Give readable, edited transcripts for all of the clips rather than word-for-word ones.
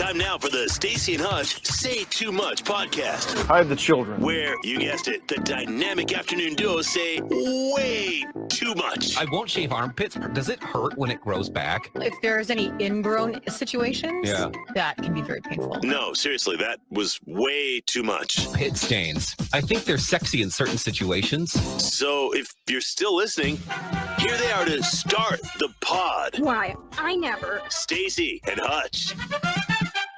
Time now for the Staci Hutch Say Too Much podcast. Hide the children. Where, you guessed it, the dynamic afternoon duo say way too much. I won't shave armpits. Does it hurt when it grows back? If there's any ingrown situations, that can be very painful. No, seriously, that was way too much. Pit stains. I think they're sexy in certain situations. So if you're still listening, here they are to start the pod. Why, I never. Staci and Hutch.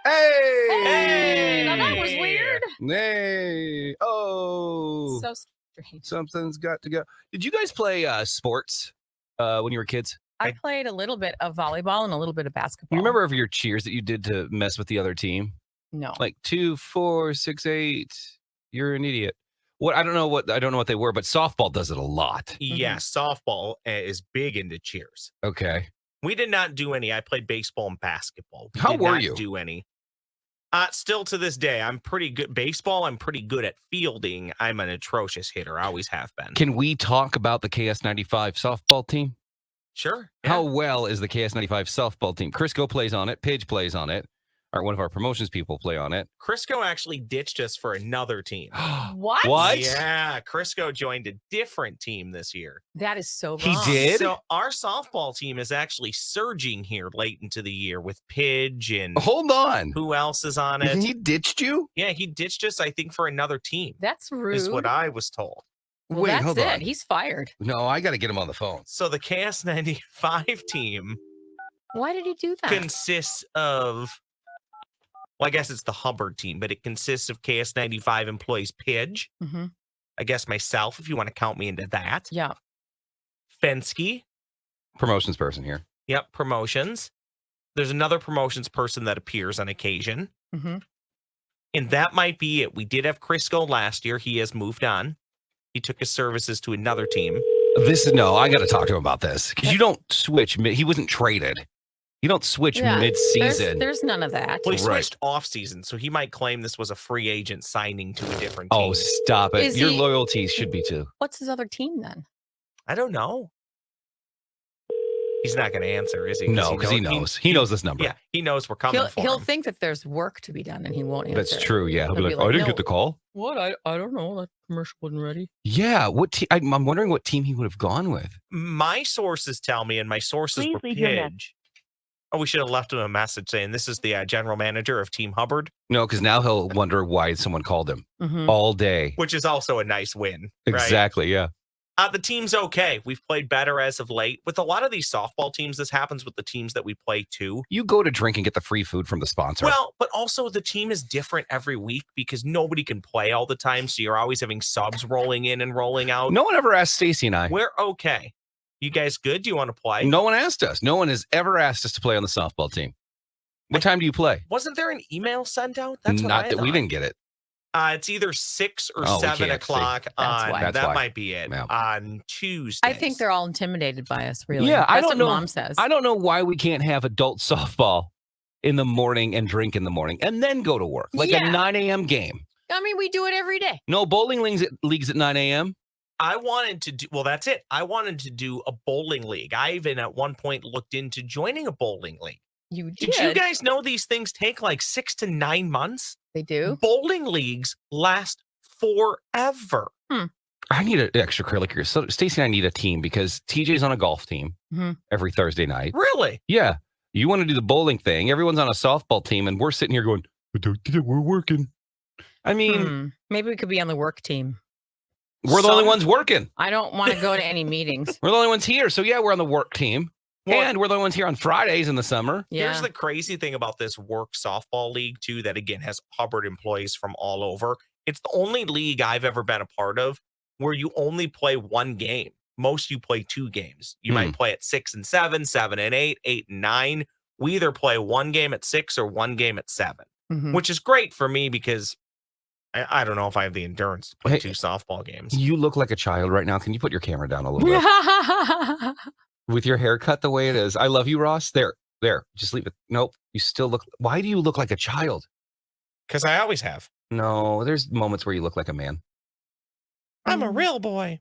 Hey! Now that was weird. Hey! Oh! So strange. Something's got to go. Did you guys play sports when you were kids? I played a little bit of volleyball and a little bit of basketball. You remember of your cheers that you did to mess with the other team? No. Like 2, 4, 6, 8. You're an idiot. What I don't know what they were, but softball does it a lot. Yeah, softball is big into cheers. Okay. We did not do any. I played baseball and basketball. How were you? Do any? Still to this day, I'm pretty good. Baseball, I'm pretty good at fielding. I'm an atrocious hitter. I always have been. Can we talk about the KS95 softball team? Sure. Yeah. How well is the KS95 softball team? Crisco plays on it. Pidge plays on it. Or one of our promotions people play on it. Crisco actually ditched us for another team. What? What? Yeah, Crisco joined a different team this year. That is so wrong. He did? So our softball team is actually surging here late into the year with Pidge and Hold on. who else is on it? He ditched you? Yeah, he ditched us, I think, for another team. That's rude. Is what I was told. Well, Wait, that's hold it. on. He's fired. No, I got to get him on the phone. So the KS95 team Why did he do that? consists of, well, I guess it's the Hubbard team, but it consists of KS95 employees Pidge, Mhm. I guess myself, if you want to count me into that. Yeah. Fensky, Promotions person here. yep, promotions. There's another promotions person that appears on occasion. hmm And that might be it. We did have Crisco last year. He has moved on. He took his services to another team. No, I got to talk to him about this because you don't switch. He wasn't traded. You don't switch Yeah, mid-season. There's none of that. Well, he Right. switched off season, so he might claim this was a free agent signing to a different team. Oh, stop it. Is Your he- loyalties should be too. What's his other team then? I don't know. He's not going to answer, is he? No, because he knows. He knows this number. Yeah, he knows we're coming for He'll him. think that there's work to be done and he won't answer. That's true. Yeah. He'll be He'll like, be oh, I like, didn't "No." get the call. What? I don't know. That commercial wasn't ready. Yeah. What team? I'm wondering what team he would have gone with. My sources tell me, and my sources were Pidge. Oh, we should have left him a message saying this is the general manager of Team Hubbard, No, because now he'll wonder why someone called him Mhm. all day. which is also a nice win. Right? Exactly. Yeah. The team's okay. We've played better as of late. With a lot of these softball teams, this happens with the teams that we play too. You go to drink and get the free food from the sponsor. Well, but also the team is different every week because nobody can play all the time. So you're always having subs rolling in and rolling out. no one ever asked Staci and I. We're okay. You guys good? Do you want to play? No one asked us. No one has ever asked us to play on the softball team. What time do you play? Wasn't there an email sent out? That's what Not I that we thought. didn't get it. It's either 6 or Oh, we 7 can't see. o'clock That's on. why. That's that why. might be it. Yeah. On Tuesday. I think they're all intimidated by us, really. Yeah, I That's don't what know. Mom says. I don't know why we can't have adult softball in the morning and drink in the morning and then go to work. Like Yeah. a 9 a.m. game. I mean, we do it every day. No bowling leagues at 9 a.m. I wanted to do, well, that's it. I wanted to do a bowling league. I even at one point looked into joining a bowling league. You did. Did you guys know these things take like 6 to 9 months? They do. Bowling leagues last forever. I need an extracurricular. So Staci and I need a team because TJ's on a golf team Mhm. every Thursday night. Really? Yeah. You want to do the bowling thing. Everyone's on a softball team and we're sitting here going, we're working. I mean, Maybe we could be on the work team. we're the only ones working. I don't want to go to any meetings. We're the only ones here. So yeah, we're on the work team. Well, And we're the only ones here on Fridays in the summer. Yeah. Here's the crazy thing about this work softball league, too, that again has Hubbard employees from all over. It's the only league I've ever been a part of where you only play one game. Most you play 2 games. You might play at 6 and 7, 7 and 8, 8 and 9. We either play one game at 6 or one game at 7, Mhm. which is great for me because I don't know if I have the endurance to play Hey, 2 softball games. You look like a child right now. Can you put your camera down a little bit? With your haircut the way it is. I love you, Ross. There. Just leave it. Nope. You still look. Why do you look like a child? Because I always have. No, there's moments where you look like a man. I'm a real boy.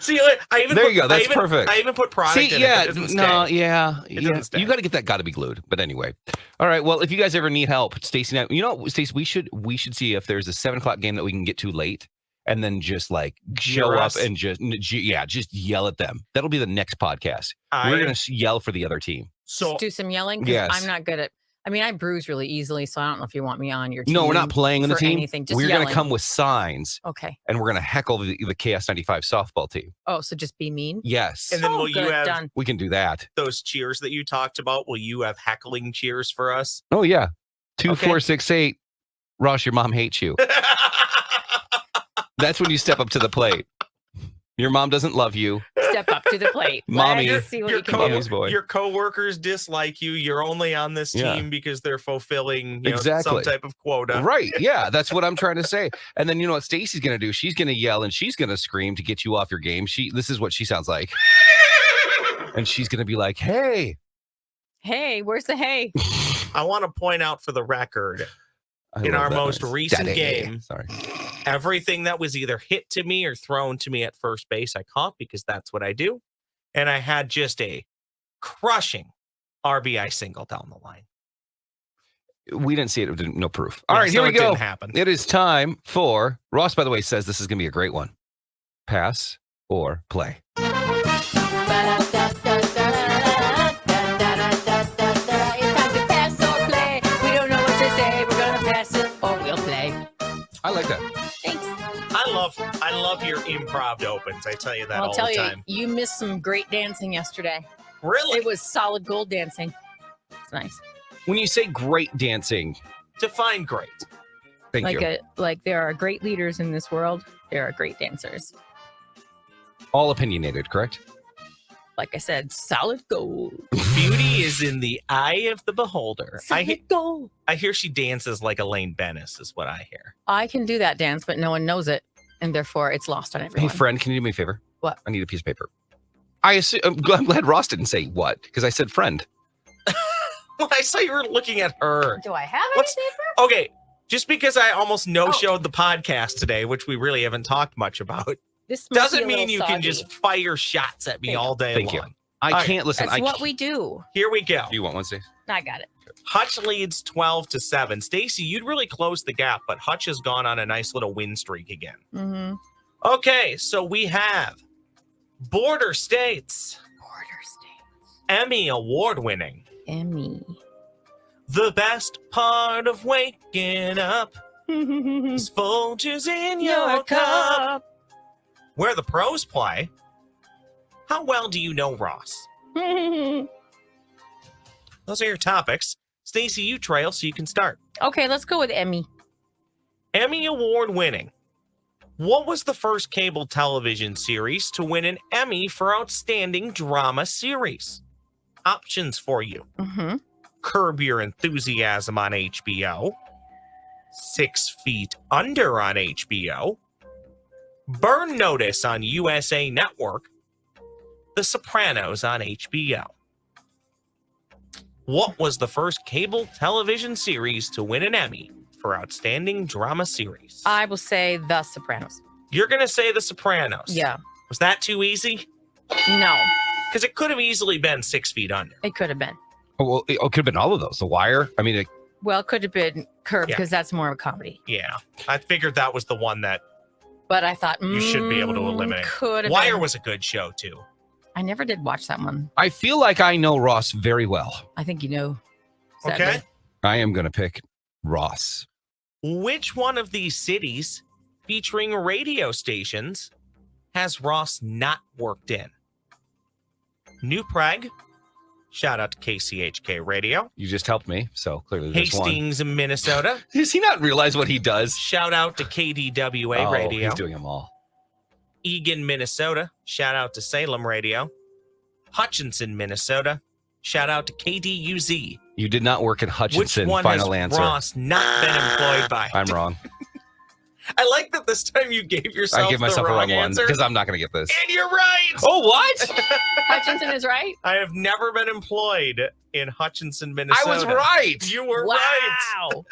See, I even There put, you go. That's perfect. I even put product See, in yeah, it. It doesn't no, stay. yeah, It doesn't stay. You got to get that. Got to be glued. But anyway, all right. Well, if you guys ever need help, Staci and I, Staci, we should see if there's a 7:00 game that we can get to late, and then just like show up and just yell at them. That'll be the next podcast. We're gonna yell for the other team. So just do some yelling. Yes. I'm not good at. I mean, I bruise really easily, so I don't know if you want me on your team. No, we're not playing on the team. Anything, just we're going to come with signs. Okay. And we're going to heckle the KS95 softball team. Oh, so just be mean? Yes. And then will you have done. We can do that. Those cheers that you talked about? Will you have heckling cheers for us? Oh, yeah. 2468. Ross, your mom hates you. That's when you step up to the plate. Your mom doesn't love you. Step up to the plate. Mommy. Let's see what you can Mommy's do. boy. Your coworkers dislike you. You're only on this team because they're fulfilling some type of quota. Right. Yeah. That's what I'm trying to say. And then you know what Staci's going to do? She's going to yell and she's going to scream to get you off your game. This is what she sounds like. And she's going to be like, hey. Hey, where's the hay? I want to point out for the record, in our most recent game, everything that was either hit to me or thrown to me at first base, I caught because that's what I do. And I had just a crushing RBI single down the line. We didn't see it. No proof. All right, here we go. Didn't happen. It is time for Ross, by the way, says this is going to be a great one. Pass or play. I like that. Thanks. I love your improv opens. I tell you that all the time. I'll tell you, you missed some great dancing yesterday. Really? It was solid gold dancing. It's nice. When you say great dancing, define great. Thank you. Like there are great leaders in this world. There are great dancers. All opinionated, correct? Like I said, solid gold. Beauty is in the eye of the beholder. Solid gold. I hear she dances like Elaine Bennis is what I hear. I can do that dance, but no one knows it. And therefore, it's lost on everyone. Hey, friend, can you do me a favor? What? I need a piece of paper. I'm glad Ross didn't say what, because I said friend. Well, I saw you were looking at her. Do I have any paper? Okay, just because I almost no-showed the podcast today, which we really haven't talked much about, this doesn't mean you can just fire shots at me all day long. Thank you. I can't listen. That's what we do. Here we go. Do you want one, Staci? I got it. Hutch leads 12-7. Staci, you'd really close the gap, but Hutch has gone on a nice little win streak again. Mm-hmm. Okay, so we have Border States. Emmy award-winning. Emmy. The best part of waking up is Folgers in your cup. Where the pros play. How well do you know Ross? Those are your topics. Staci, you trail, so you can start. Okay, let's go with Emmy. Emmy award winning. What was the first cable television series to win an Emmy for Outstanding Drama Series? Options for you. Mm-hmm. Curb Your Enthusiasm on HBO. 6 Feet Under on HBO. Burn Notice on USA Network. The Sopranos on HBO. What was the first cable television series to win an Emmy for Outstanding Drama Series? I will say The Sopranos. You're going to say The Sopranos. Yeah. Was that too easy? No. Because it could have easily been 6 Feet Under. It could have been. Oh, well, it could have been all of those. The Wire. I mean, well, it could have been Curb because that's more of a comedy. Yeah. I figured that was the one that but I thought you should be able to eliminate. Wire was a good show, too. I never did watch that one. I feel like I know Ross very well. I think you know. Sadly. Okay. I am going to pick Ross. Which one of these cities featuring radio stations has Ross not worked in? New Prague. Shout out to KCHK Radio. You just helped me, so clearly there's Hastings, one. Minnesota. Does he not realize what he does? Shout out to KDWA Radio. He's doing them all. Eagan, Minnesota. Shout out to Salem Radio. Hutchinson, Minnesota. Shout out to KDUZ. You did not work at Hutchinson. Which one Final has answer. Ross not been employed by? I'm wrong. I like that this time you gave yourself I give myself the a wrong wrong one answer. because I'm not going to get this. And you're right. Oh, what? Hutchinson is right? I have never been employed in Hutchinson, Minnesota. I was right. You were right.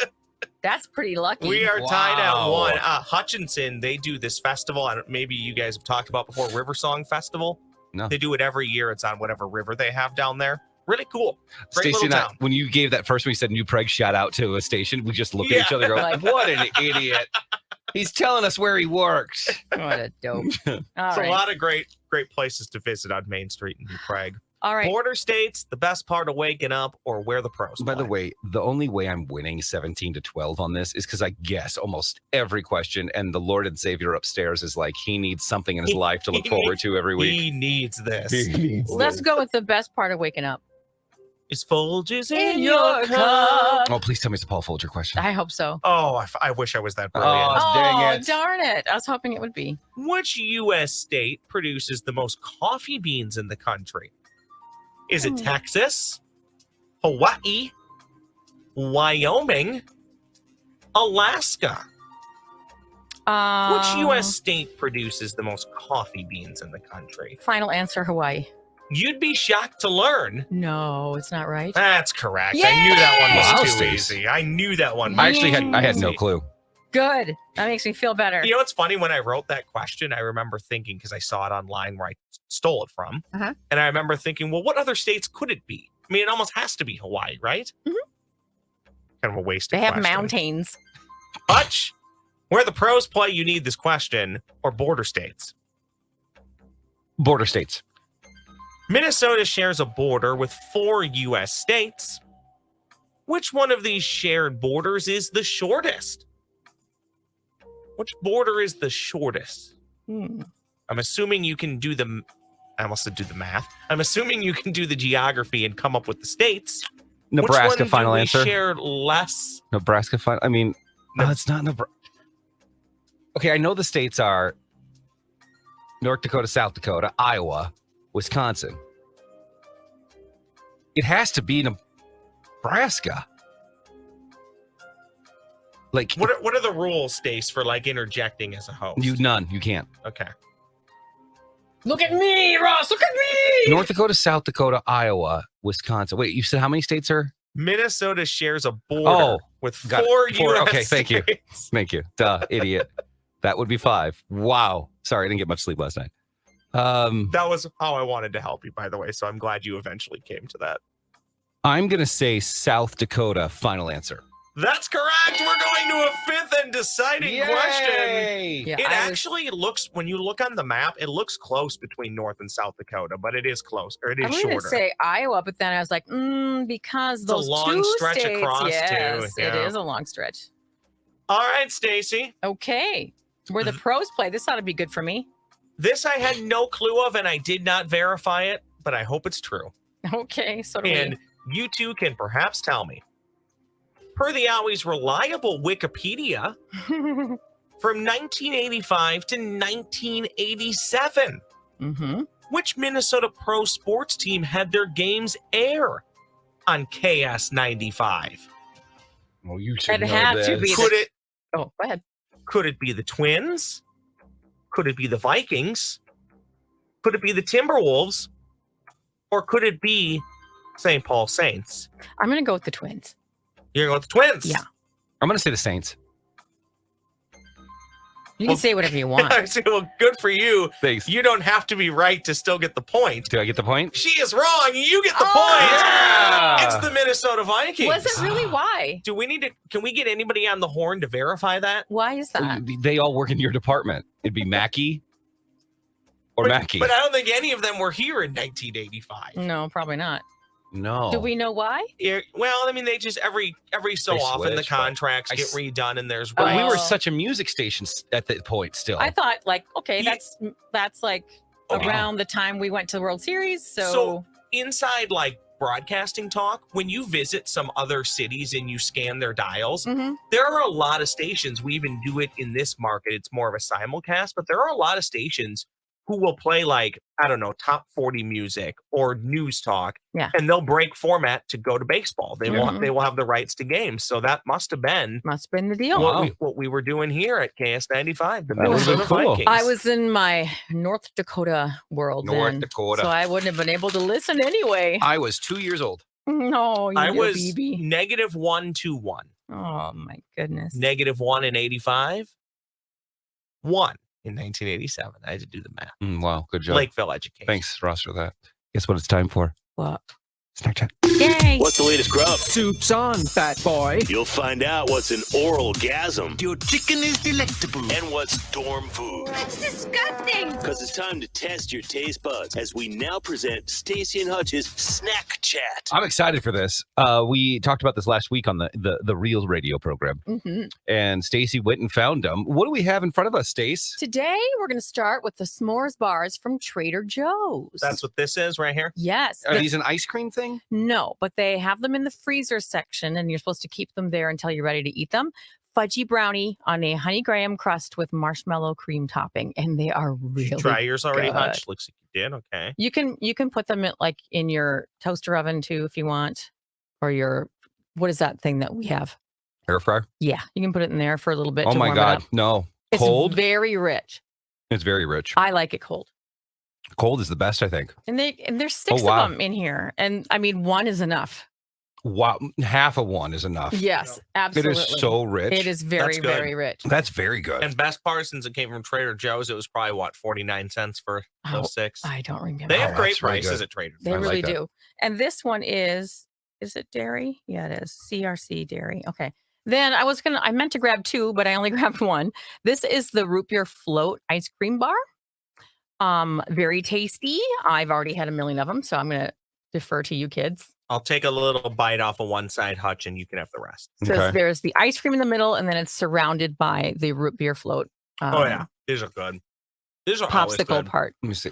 That's pretty lucky. We are tied at Wow. 1. Hutchinson, they do this festival. Maybe you guys have talked about before, River Song Festival. No. They do it every year. It's on whatever river they have down there. Really cool. Great Stacy little and I, town. when you gave that first one, you said New Prague shout out to a station. We just looked at each other and go, Like- what an idiot. He's telling us where he works. What a dope. All It's right. a lot of great places to visit on Main Street in New Prague. All right. Border states, the best part of waking up, or where the pros By the play. way, the only way I'm winning 17-12 on this is because I guess almost every question, and the Lord and Savior upstairs is like, he needs something in his life to look forward to every week. He needs this. He needs Let's this. go with the best part of waking up. Is Folgers In in your your cup? Oh, please tell me it's a Paul Folger question. I hope so. Oh, I wish I was that brilliant. Oh, dang it. Darn it. I was hoping it would be. Which U.S. state produces the most coffee beans in the country? Is it Texas, Hawaii, Wyoming, Alaska? Which U.S. state produces the most coffee beans in the country? Final answer, Hawaii. You'd be shocked to learn. No, it's not right. That's correct. I knew that one Wow, was too Stace. easy. I knew that one. I was actually too had no easy. clue. Good. That makes me feel better. You know what's funny? When I wrote that question, I remember thinking, because I saw it online where I stole it from, Uh-huh. and I remember thinking, well, what other states could it be? I mean, it almost has to be Hawaii, right? Mhm. Kind of a wasted They have question. mountains. Hutch, where the pros play, you need this question, or border states? Border states. Minnesota shares a border with 4 U.S. states. Which one of these shared borders is the shortest? Which border is the shortest? Hmm. I'm assuming you can do I almost said do the math. I'm assuming you can do the geography and come up with the states. Nebraska, Which one final do we answer. share less? Nebraska, final. I mean, No. no, it's not Nebraska. Okay, I know the states are North Dakota, South Dakota, Iowa, Wisconsin. It has to be Nebraska. Like, What are the rules, Stace, for like interjecting as a host? none. You can't. Okay. Look at me, Ross. Look at me. North Dakota, South Dakota, Iowa, Wisconsin. Wait, you said how many states are? Minnesota shares a border with 4 got it. 4, U.S. okay, thank you. states. Thank you. Duh, idiot. That would be 5. Wow. Sorry, I didn't get much sleep last night. That was how I wanted to help you, by the way. So I'm glad you eventually came to that. I'm going to say South Dakota, final answer. That's correct. We're going to a 5th and deciding question. Yeah, It I was- actually looks, when you look on the map, it looks close between North and South Dakota, but it is close, or it I is wanted shorter. to say Iowa, but then I was like, because It's a those long 2 stretch states, across, too. yes, it Yeah. is a long stretch. All right, Stacy. Okay, where the pros play, this ought to be good for me. This I had no clue of, and I did not verify it, but I hope it's true. Okay, so do And you two can perhaps tell me. Per the always reliable Wikipedia, we. from 1985 to 1987, Mm-hmm. which Minnesota pro sports team had their games air on KS95? Well, you should It know had to this. be Could it Oh, go ahead. could it be the Twins? Could it be the Vikings? Could it be the Timberwolves? Or could it be St. Paul Saints? I'm going to go with the Twins. You're going with the Twins? Yeah. I'm going to say the Saints. You Well- can say whatever you want. I say, well, good for you. Thanks. You don't have to be right to still get the point. Do I get the point? She is wrong. You get the Oh! point. Yeah! It's the Minnesota Vikings. Was it really? Why? Do we need to? Can we get anybody on the horn to verify that? Why is that? They all work in your department. It'd be Mackey or Mackey. But I don't think any of them were here in 1985. No, probably not. No. Do we know why? Yeah, well, I mean, they just every so They often the switch, but contracts I get s- redone, and there's But we Oh. were such a music station at that point still. I thought, like, okay, Yeah. that's like Okay. around the time we went to the World Series. So inside like broadcasting talk, when you visit some other cities and you scan their dials, Mhm. there are a lot of stations. We even do it in this market. It's more of a simulcast, but there are a lot of stations who will play like, I don't know, top 40 music or news talk. Yeah. And they'll break format to go to baseball. They will Mhm. they will have the rights to games. So that must have been must have been the deal. Wow. what we were doing here at KS95, the That would've been Minnesota cool. Vikings. I was in my North Dakota world North then, Dakota. so I wouldn't have been able to listen anyway. I was 2 years old. No, you I little was BB. -121. Oh my goodness. -1 in 85. 1 in 1987. I had to do the math. Wow, good job. Lakeville education. Thanks, Ross, for that. Guess what it's time for? What? Snack chat. Yay. What's the latest grub? Soup's on, fat boy. You'll find out what's an oral gasm Your chicken is delectable. and what's dorm food. That's disgusting. Because it's time to test your taste buds as we now present Staci and Hutch's Snack Chat. I'm excited for this. We talked about this last week on the Real Radio program, and Staci went and found them. What do we have in front of us, Stace? Today, we're going to start with the s'mores bars from Trader Joe's. That's what this is right here. Yes. Are these an ice cream thing? No, but they have them in the freezer section, and you're supposed to keep them there until you're ready to eat them. Fudgy brownie on a honey graham crust with marshmallow cream topping, and they are really Did you try yours already, good. Hutch? Looks like you did. Okay. You can put them in your toaster oven too if you want, or your what is that thing that we have? Air fryer? Yeah, you can put it in there for a little bit. Oh to my warm it God, up. no. It's Cold? very rich. It's very rich. I like it cold. Cold is the best, I think. And there's 6 wow. of them in here, and I mean 1 is enough. Wow, half of one is enough. Yes, It absolutely. is so rich. It is very, That's good. very rich. That's very good. And best part, since it came from Trader Joe's, it was probably what, 49 cents for Oh, those 6. I don't remember. They have Oh, great that's really prices good. at Trader They I Joe's. like really that. do. And this one is it dairy? Yeah, it is. CRC dairy. Okay. Then I meant to grab 2, but I only grabbed 1. This is the root beer float ice cream bar. Very tasty. I've already had a million of them, so I'm going to defer to you kids. I'll take a little bite off of one side, Hutch, and you can have the rest. So Okay. there's the ice cream in the middle, and then it's surrounded by the root beer float. Oh yeah, these are good. These are always Popsicle good. part. Let me see.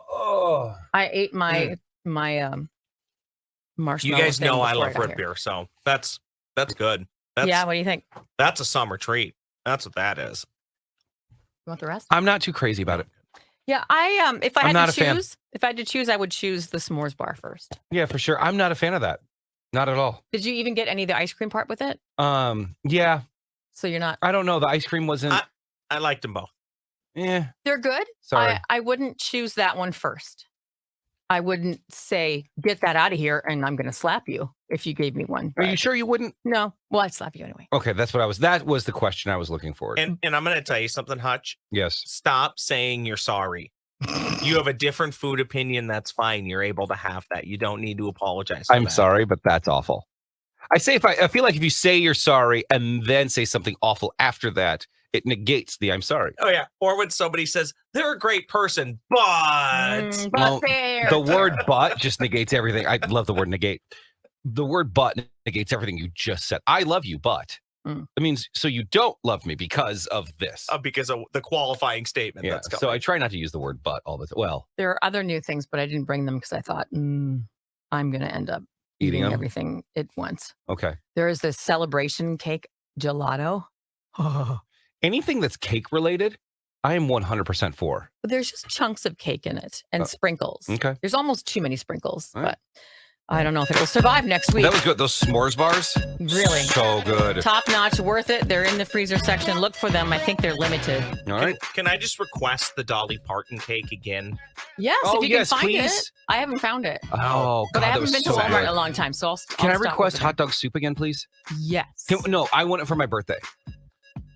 Oh, I ate my You marshmallow. guys thing know I before love got root here. beer, so that's good. That's, Yeah, what do you think? You that's a summer treat. That's what that is. want the rest? I'm not too crazy about it. Yeah, if I I'm had not to a fan. choose, I would choose the s'mores bar first. Yeah, for sure. I'm not a fan of that. Not at all. Did you even get any of the ice cream part with it? Yeah, So you're not. I don't know. The ice cream wasn't. I liked them both. Yeah, They're good. sorry. I wouldn't choose that one first. I wouldn't say get that out of here, and I'm going to slap you if you gave me one. Are you but- sure you wouldn't? No. Well, I'd slap you anyway. Okay, that was the question I was looking for. And I'm gonna tell you something, Hutch. Yes. Stop saying you're sorry. You have a different food opinion. That's fine. You're able to have that. You don't need to apologize. For I'm that. sorry, but that's awful. I feel like if you say you're sorry and then say something awful after that, it negates the I'm sorry. Oh yeah. Or when somebody says they're a great person, but But Well, there. The word but just negates everything. I love the word negate. The word but negates everything you just said. I love you, but it means so you don't love me because of this. because of the qualifying statement. Yeah. That's So I try not to use the word but all the time. Well, There are other new things, but I didn't bring them because I thought I'm going to end up Eating eating 'em? everything at once. okay. There is this celebration cake gelato. Anything that's cake related, I am 100% for. But there's just chunks of cake in it and sprinkles. Okay. There's almost too many sprinkles, All right. but I don't know if it will survive next week. That was good. Those s'mores bars, Really. so good. Top notch, worth it. They're in the freezer section. Look for them. I think they're limited. All right. Can I just request the Dolly Parton cake again? Yes, Oh, if you yes, can find please. it. I haven't found it. Oh, But God, I that haven't was been to so Walmart good. in a long time, so I'll Can I stop request over hot dog soup again, please? there. Yes. No, I want it for my birthday.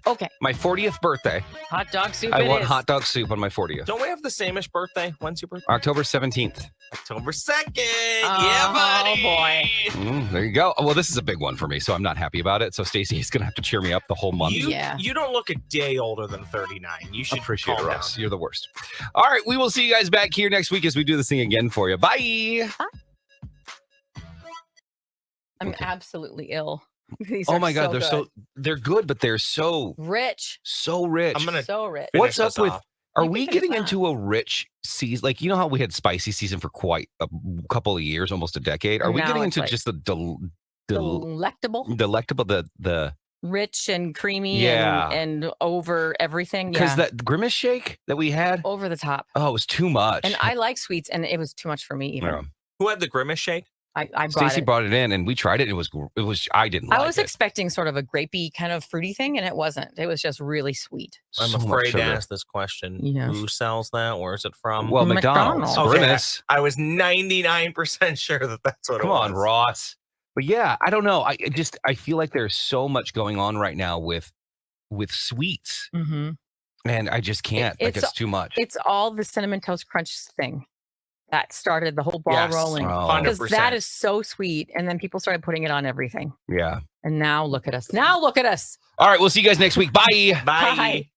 Okay. My 40th birthday. Hot dog soup. I it want is. hot dog soup on my 40th. Don't we have the sameish birthday? When's your birthday? October 17th. October 2nd. Oh, Yeah, buddy. boy. There you go. Well, this is a big one for me, so I'm not happy about it. So Stacy is going to have to cheer me up the whole month. Yeah. You don't look a day older than 39. You should Appreciate it, calm Ross. down. You're the worst. All right, we will see you guys back here next week as we do this thing again for you. Bye. I'm Okay. absolutely ill. These Oh are my God, so they're good, but they're so rich. rich. I'm gonna So rich. What's finish up this with? off. Are You we can finish getting that. into a rich season? Like, you know how we had spicy season for quite a couple of years, almost a decade. Are we Now getting it's into like just the Delectable, delectable, the rich and creamy Yeah. and over everything. because Yeah. that grimace shake that we had, Over the top. oh, it was too much. And I like sweets, and it was too much for me even. Yeah. Who had the grimace shake? I brought Stacy it. brought it in, and we tried it. And it was. I didn't. I like was it. expecting sort of a grapey kind of fruity thing, and it wasn't. It was just really sweet. I'm So much afraid to sugar. ask this question. Yes. Who sells that? Where is it from? Well, McDonald's. McDonald's. Okay. Grimace. I was 99% sure that that's what Come it was. on, Ross. But yeah, I don't know. I feel like there's so much going on right now with sweets, Mm-hmm. and I just can't. Like it's too much. It's all the Cinnamon Toast Crunch thing that started the whole ball Yes, rolling. Oh. Because 100%. that is so sweet. And then people started putting it on everything. Yeah. And now look at us. Now look at us. All right, we'll see you guys next week. Bye. Bye. Bye.